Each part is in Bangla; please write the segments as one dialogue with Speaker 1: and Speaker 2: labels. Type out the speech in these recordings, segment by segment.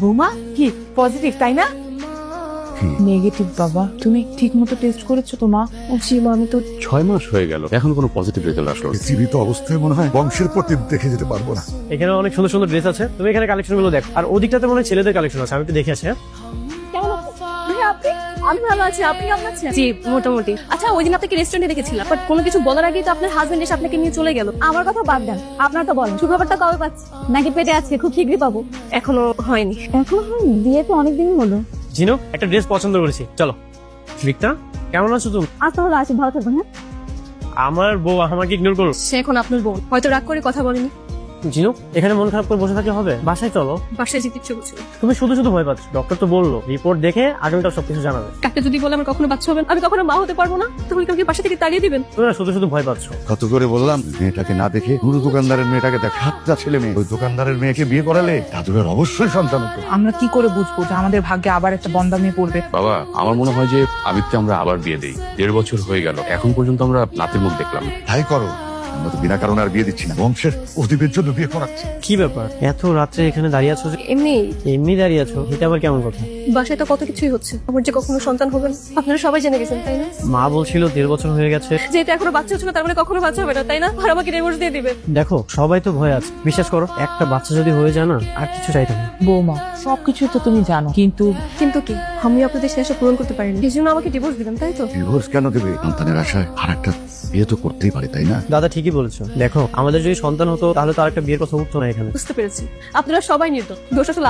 Speaker 1: বৌমা কি পজিটিভ তাই না? নেগেটিভ বাবা, তুমি ঠিক মতো টেস্ট করেছো তো মা? জি মা, আমি তো
Speaker 2: 6 মাস হয়ে গেল, এখন কোনো পজিটিভ রেজাল্ট আসলো না।
Speaker 3: জীবিত অবস্থায় মনে হয় বংশের প্রতি দেখে যেতে পারবো না।
Speaker 4: এখানে অনেক সুন্দর সুন্দর ড্রেস আছে, তুমি এখানে কালেকশন গুলো দেখো। আর ওদিকটাতে মনে হয় ছেলেদের কালেকশন আছে, আমি একটু দেখে আসি। হ্যাঁ?
Speaker 5: কেমন আছেন? আপনি? আমি ভালো আছি, আপনি কেমন আছেন? জি মোটামুটি। আচ্ছা, ওই দিন আপনাকে রেস্টুরেন্টে দেখেছিলাম, বাট কোনো কিছু বলার আগেই তো আপনার হাজবেন্ড এসে আপনাকে নিয়ে চলে গেল। আমার কথা বাদ দেন, আপনার তো বলেন সুখবরটা কবে পাচ্ছি? নাকি পেটে আছে, খুব শীঘ্রই পাবো? এখনো হয়নি। এখনো হয়নি? বিয়ে তো অনেকদিন হলো।
Speaker 4: জিনু, একটা ড্রেস পছন্দ করেছি, চলো। রিক্তা, কেমন আছো তুমি?
Speaker 5: আজ তাহলে আসি, ভালো থাকবেন। হ্যাঁ,
Speaker 4: আমার বউ আমাকে ইগনোর করো।
Speaker 5: সে এখন আপনার বোন, হয়তো রাগ করে কথা বলেনি।
Speaker 4: জিনু, এখানে মন খারাপ করে বসে থাকলে হবে, বাসায় চলো।
Speaker 5: বাসায় যেতে ইচ্ছে করছিল।
Speaker 4: তুমি শুধু শুধু ভয় পাচ্ছ, ডক্টর তো বললো রিপোর্ট দেখে আগামীকাল সবকিছু জানাবে।
Speaker 5: কাকে যদি বলে আমার কখনো বাচ্চা হবে, আমি কখনো মা হতে পারবো না, তাহলে কাউকে বাসা থেকে তাড়িয়ে দিবেন?
Speaker 4: তুমি না শুধু শুধু ভয় পাচ্ছ।
Speaker 3: কত করে বললাম মেয়েটাকে না দেখে নুরু দোকানদারের মেয়েটাকে দেখ। 7টা ছেলে মেয়ে, ওই দোকানদারের মেয়েকে বিয়ে করালে দাদুরের অবশ্যই সন্তান হতো।
Speaker 1: আমরা কি করে বুঝবো যে আমাদের ভাগ্যে আবার একটা বন্দা মেয়ে পড়বে?
Speaker 2: বাবা, আমার মনে হয় যে আবিরকে আমরা আবার বিয়ে দেই। 1.5 বছর হয়ে গেল, এখন পর্যন্ত আমরা নাতির মুখ দেখলাম না।
Speaker 3: তাই করো, আমরা তো বিনা কারণে আর বিয়ে দিচ্ছি না, বংশের অধিপের জন্য বিয়ে করাচ্ছি।
Speaker 4: কি ব্যাপার, এত রাত্রে এখানে দাঁড়িয়ে আছো যে?
Speaker 5: এমনি
Speaker 4: এমনি দাঁড়িয়ে আছো, এটা আবার কেমন কথা?
Speaker 5: বাসায় তো কত কিছুই হচ্ছে, আমার যে কখনো সন্তান হবে না আপনারা সবাই জেনে গেছেন, তাই না?
Speaker 4: মা বলছিল 1.5 বছর হয়ে গেছে।
Speaker 5: যেহেতু এখনো বাচ্চা হচ্ছে না, তার মানে কখনো বাচ্চা হবে না, তাই না? আর আমাকে ডিভোর্স দিয়ে দিবেন?
Speaker 4: দেখো, সবাই তো ভয় আছে, বিশ্বাস করো, একটা বাচ্চা যদি হয়ে যায় না, আর কিছু চাইতাম না।
Speaker 1: বৌমা, সবকিছু তো তুমি জানো, কিন্তু
Speaker 5: কিন্তু কি, আমি আপনাদের শেষ পূরণ করতে পারিনি, এই জন্য আমাকে ডিভোর্স দিবেন, তাই তো?
Speaker 3: ডিভোর্স কেন দেবে? সন্তানের আশায় আর একটা বিয়ে তো করতেই পারে, তাই না?
Speaker 4: দাদা ঠিকই বলেছো, দেখো আমাদের যদি সন্তান হতো তাহলে তো আরেকটা বিয়ের কথা উঠতো না এখানে।
Speaker 5: বুঝতে পেরেছি, আপনারা সবাই নির্দোষ, দোষ আসলে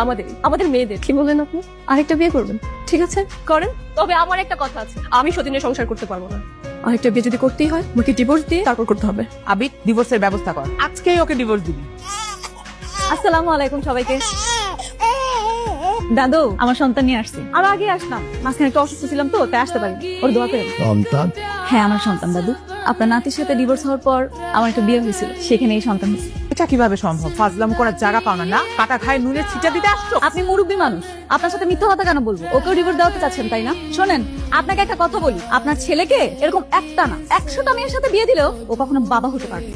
Speaker 5: আমাদের মেয়েদের। কি বললেন আপনি? আরেকটা বিয়ে করবেন? ঠিক আছে, করেন। তবে আমার একটা কথা আছে, আমি সতীনের সংসার করতে পারবো না। আরেকটা বিয়ে যদি করতেই হয়, আমাকে ডিভোর্স দিয়ে তারপর করতে হবে।
Speaker 1: আবির, ডিভোর্সের ব্যবস্থা কর, আজকেই ওকে ডিভোর্স দিবি।
Speaker 5: আসসালামু আলাইকুম সবাইকে। দাদু, আমার সন্তান নিয়ে আসছি। আর আগে আসলাম, মাঝখানে একটু অসুস্থ ছিলাম তো, তাই আসতে পারি। ওর দোয়া করেন।
Speaker 3: সন্তান?
Speaker 5: হ্যাঁ, আমার সন্তান দাদু। আপনার নাতির সাথে ডিভোর্স হওয়ার পর আমার একটা বিয়ে হয়েছিল, সেখানে এই সন্তান হয়েছে।
Speaker 1: এটা কিভাবে সম্ভব? ফাজলাম করার জায়গা পাও না, না কাটা খায় নুনের ছিটা দিতে আসছো?
Speaker 5: আপনি মুরব্বী মানুষ, আপনার সাথে মিথ্যা কথা কেন বলবো? ওকেও ডিভোর্স দেওয়াতে চাচ্ছেন, তাই না? শোনেন, আপনাকে একটা কথা বলি, আপনার ছেলেকে এরকম একটা না 100টা মেয়ের সাথে বিয়ে দিলেও ও কখনো বাবা হতে পারবে না।